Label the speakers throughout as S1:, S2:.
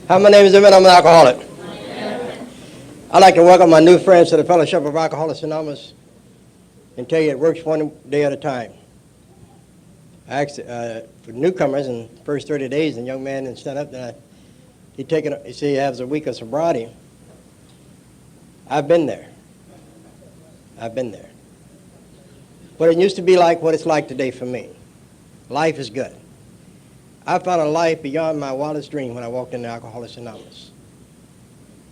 S1: Hi, my name is Emmett. I'm an alcoholic. I'd like to welcome my new friends to the Fellowship of Alcoholics Anonymous and tell you it works one day at a time. I asked for newcomers in the first 30 days, and the young man didn't stand up. He said he has a week of sobriety. I've been there. What it used to be like, what it's like today for me. Life is good. I found a life beyond my wildest dream when I walked into Alcoholics Anonymous.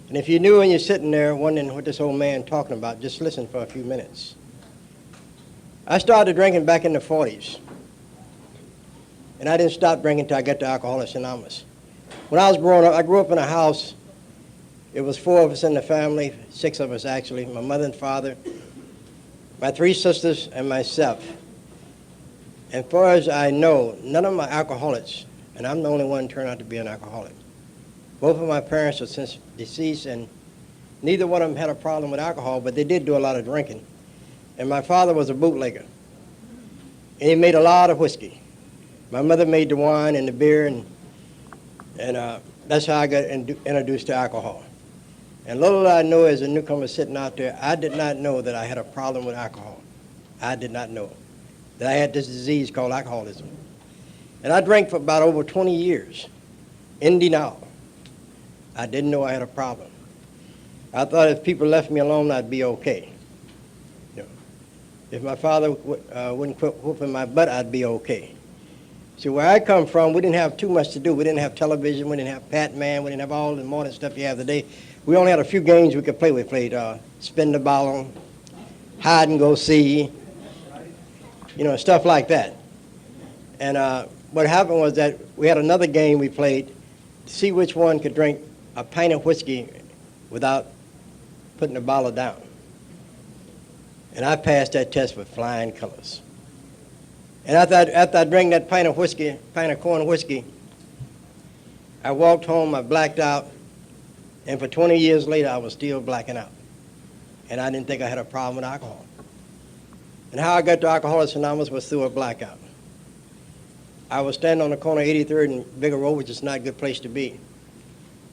S1: And if you knew when you're sitting there wondering what this old man talking about, just listen for a few minutes. I started drinking back in the 40s. And I didn't stop drinking until I got to Alcoholics Anonymous. When I was growing up, I grew up in a house. It was 4 of us in the family, 6 of us actually, my mother and father, my 3 sisters, and myself. As far as I know, none of my alcoholics, and I'm the only one turned out to be an alcoholic. Both of my parents are since deceased, and neither one of them had a problem with alcohol, but they did do a lot of drinking. And my father was a bootlegger, and he made a lot of whiskey. My mother made the wine and the beer, and that's how I got introduced to alcohol. And little did I know as a newcomer sitting out there, I did not know that I had a problem with alcohol. I did not know that I had this disease called alcoholism. And I drank for about over 20 years in denial. I didn't know I had a problem. I thought if people left me alone, I'd be okay. You know, if my father wouldn't quit whooping my butt, I'd be okay. See, where I come from, we didn't have too much to do. We didn't have television. We didn't have Pac-Man. We didn't have all the modern stuff you have today. We only had a few games we could play. We played spin the bottle, hide and go see, stuff like that. And what happened was that we had another game we played to see which one could drink a pint of whiskey without putting the bottle down. And I passed that test with flying colors. And after I drank that pint of corn whiskey, I walked home, I blacked out, and for 20 years later, I was still blacking out. And I didn't think I had a problem with alcohol. And how I got to Alcoholics Anonymous was through a blackout. I was standing on the corner of 83rd and Bigger Road, which is not a good place to be.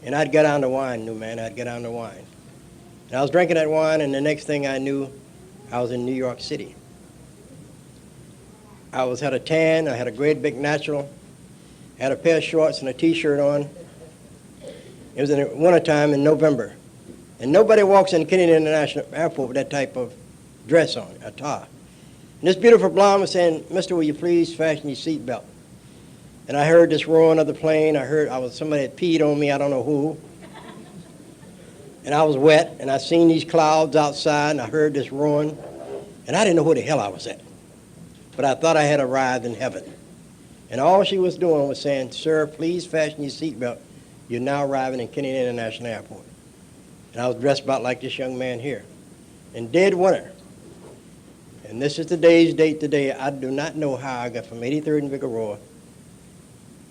S1: And I'd get down to wine, I'd get down to wine. And I was drinking that wine, and the next thing I knew, I was in New York City. I had a tan, I had a great big natural, had a pair of shorts and a T-shirt on. It was in the wintertime in November. And nobody walks in Kennedy International Airport with that type of dress on, a tie. And this beautiful blonde was saying, "Mister, will you please fasten your seatbelt?" And I heard this roaring of the plane. Somebody had peed on me, I don't know who. And I was wet, and I seen these clouds outside, and I heard this roaring. And I didn't know where the hell I was at. But I thought I had arrived in heaven. And all she was doing was saying, "Sir, please fasten your seatbelt. You're now arriving in Kennedy International Airport." And I was dressed about like this young man here. In dead winter. And this is today's date today. I do not know how I got from 83rd and Figueroa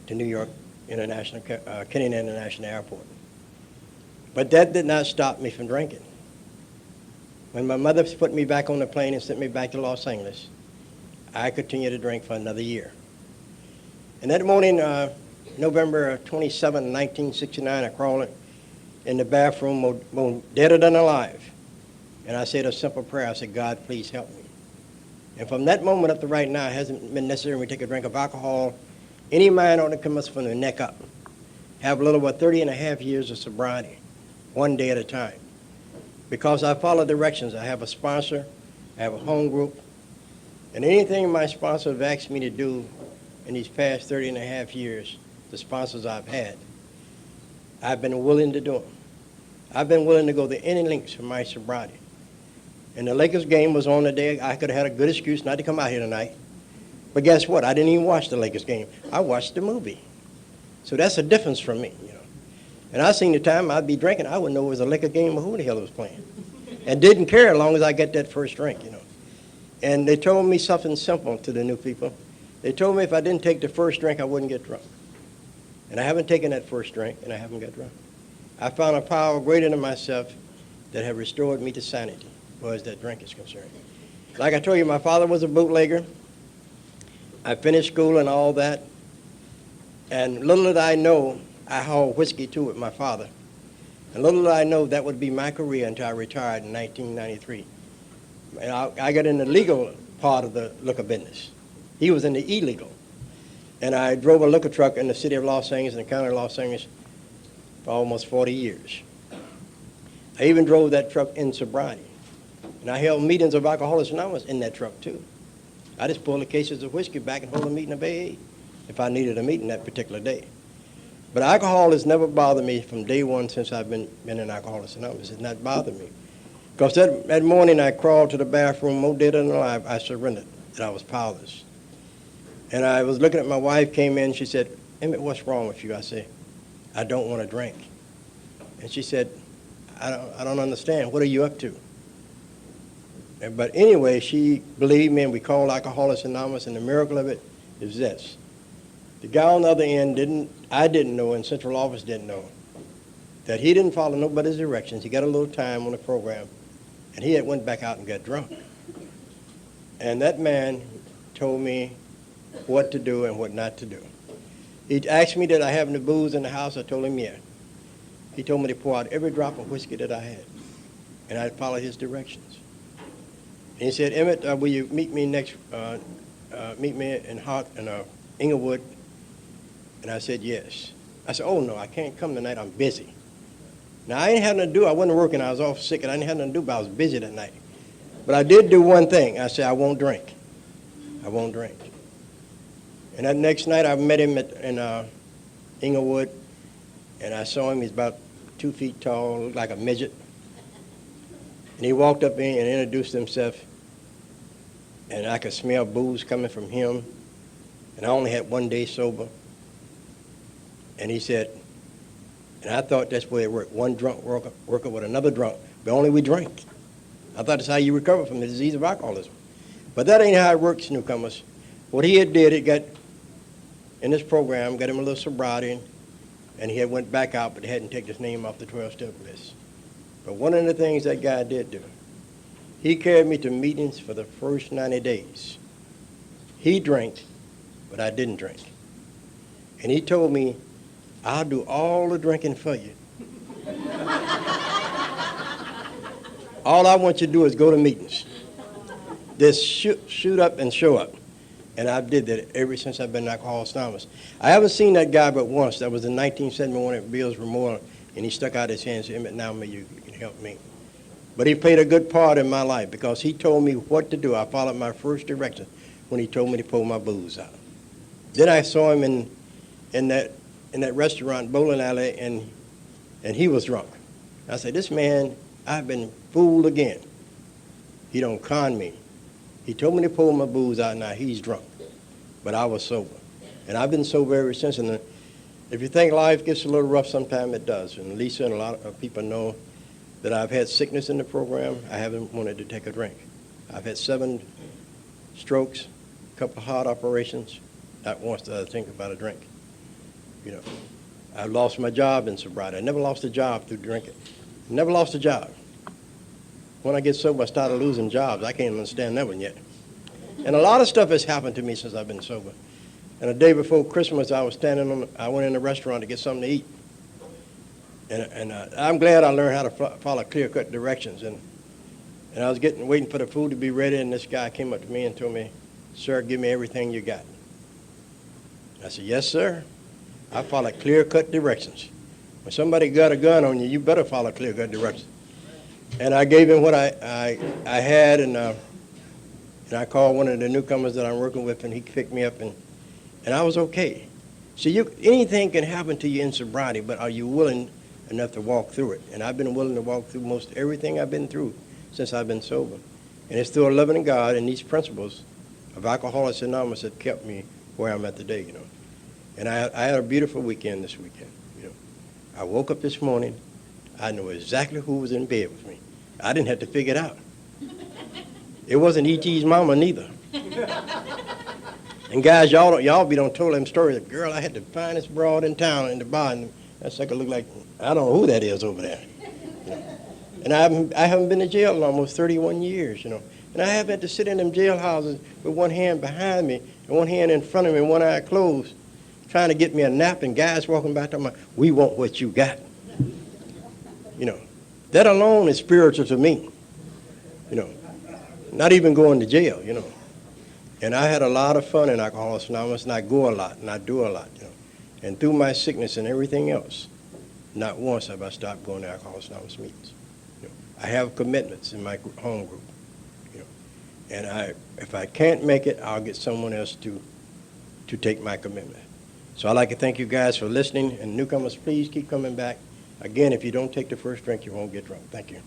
S1: to New York Kennedy International Airport. But that did not stop me from drinking. When my mother put me back on the plane and sent me back to Los Angeles, I continued to drink for another year. And that morning, November 27, 1969, I crawled in the bathroom, more deader than alive. And I said a simple prayer. I said, "God, please help me." And from that moment up to right now, it hasn't been necessary for me to take a drink of alcohol. Any man ought to come up from the neck up. Have a little over 30 and a half years of sobriety, one day at a time. Because I follow directions. I have a sponsor. I have a home group. And anything my sponsor have asked me to do in these past 30 and a half years, the sponsors I've had, I've been willing to do them. I've been willing to go to any lengths for my sobriety. And the Lakers game was on the day. I could have had a good excuse not to come out here tonight. But guess what? I didn't even watch the Lakers game. I watched the movie. So that's a difference from me, And I seen the time I'd be drinking, I wouldn't know it was a Laker game or who the hell it was playing. And didn't care as long as I get that first drink, And they told me something simple to the new people. They told me if I didn't take the first drink, I wouldn't get drunk. And I haven't taken that first drink, and I haven't got drunk. I found a power greater than myself that have restored me to sanity, as far as that drink is concerned. Like I told you, my father was a bootlegger. I finished school and all that. And little did I know, I hauled whiskey too with my father. And little did I know that would be my career until I retired in 1993. And I got in the legal part of the liquor business. He was in the illegal. And I drove a liquor truck in the city of Los Angeles and the county of Los Angeles for almost 40 years. I even drove that truck in sobriety. And I held meetings of Alcoholics Anonymous in that truck too. I just pulled the cases of whiskey back and hold a meeting of AA if I needed a meeting that particular day. But alcohol has never bothered me from day one since I've been in Alcoholics Anonymous. It's not bothered me. Because that morning I crawled to the bathroom, more dead than alive, I surrendered, that I was powerless. And I was looking at my wife, came in, she said, Emmett, what's wrong with you? I said, I don't want to drink. And she said, I don't understand. What are you up to? But anyway, she believed me, and we called Alcoholics Anonymous, and the miracle of it is this. The guy on the other end I didn't know, and central office didn't know, that he didn't follow nobody's directions. He got a little time on the program, and he had went back out and got drunk. And that man told me what to do and what not to do. He asked me, did I have any booze in the house? I told him, yeah. He told me to pour out every drop of whiskey that I had, and I'd follow his directions. And he said, Emmett, will you meet me meet me in Inglewood? And I said, yes. I said, oh, no, I can't come tonight. I'm busy. Now, I ain't had nothing to do. I wasn't working. I was off sick, and I didn't have nothing to do, but I was busy that night. But I did do one thing. I said, I won't drink. I won't drink. And that next night, I met him in Inglewood, and I saw him. He's about 2 feet tall, looked like a midget. And he walked up in and introduced himself, and I could smell booze coming from him. And I only had 1 day sober. And he said, and I thought that's the way it worked. One drunk working with another drunk, but only we drink. I thought that's how you recover from the disease of alcoholism. But that ain't how it works, newcomers. What he had did, it got in this program, got him a little sobriety, and he had went back out, but they hadn't taken his name off the 12-step list. But one of the things that guy did do, he carried me to meetings for the first 90 days. He drank, but I didn't drink. And he told me, I'll do all the drinking for you. All I want you to do is go to meetings. Just shoot up and show up. And I did that ever since I've been in Alcoholics Anonymous. I haven't seen that guy but once. That was in 1971 at Bill's Memorial, and he stuck out his hand and said, Emmett, now you can help me. But he played a good part in my life because he told me what to do. I followed my first direction when he told me to pull my booze out. Then I saw him in that restaurant, bowling alley, and he was drunk. I said, this man, I've been fooled again. He don't con me. He told me to pull my booze out, now he's drunk. But I was sober. And I've been sober ever since. And if you think life gets a little rough, sometimes it does. And Lisa and a lot of people know that I've had sickness in the program. I haven't wanted to take a drink. I've had 7 strokes, a couple of heart operations. Not once did I think about a drink. You know, I lost my job in sobriety. I never lost a job through drinking. Never lost a job. When I get sober, I started losing jobs. I can't understand that one yet. And a lot of stuff has happened to me since I've been sober. And the day before Christmas, I went in a restaurant to get something to eat. And I'm glad I learned how to follow clear-cut directions. And I was waiting for the food to be ready, and this guy came up to me and told me, sir, give me everything you got. I said, yes, sir. I follow clear-cut directions. When somebody got a gun on you, you better follow clear-cut directions. And I gave him what I had, and I called one of the newcomers that I'm working with, and he picked me up, and I was okay. See, anything can happen to you in sobriety, but are you willing enough to walk through it? And I've been willing to walk through most everything I've been through since I've been sober. And it's through a loving God and these principles of Alcoholics Anonymous that kept me where I'm at today, you know. And I had a beautiful weekend this weekend, you know. I woke up this morning. I knew exactly who was in bed with me. I didn't have to figure it out. It wasn't E.T.'s mama neither. And guys, y'all be don't tell them stories. Girl, I had the finest broad in town in the bar, and that sucker looked like, I don't know who that is over there. You know? And I haven't been to jail in almost 31 years, you know. And I have had to sit in them jailhouses with one hand behind me and one hand in front of me and one eye closed trying to get me a nap, and guys walking by talking about, we want what you got. You know, that alone is spiritual to me. You know, not even going to jail, you know. And I had a lot of fun in Alcoholics Anonymous, and I go a lot, and I do a lot, you know. And through my sickness and everything else, not once have I stopped going to Alcoholics Anonymous meetings. You know, I have commitments in my home group, you know. And if I can't make it, I'll get someone else to take my commitment. So I'd like to thank you guys for listening, and newcomers, please keep coming back. Again, if you don't take the first drink, you won't get drunk. Thank you.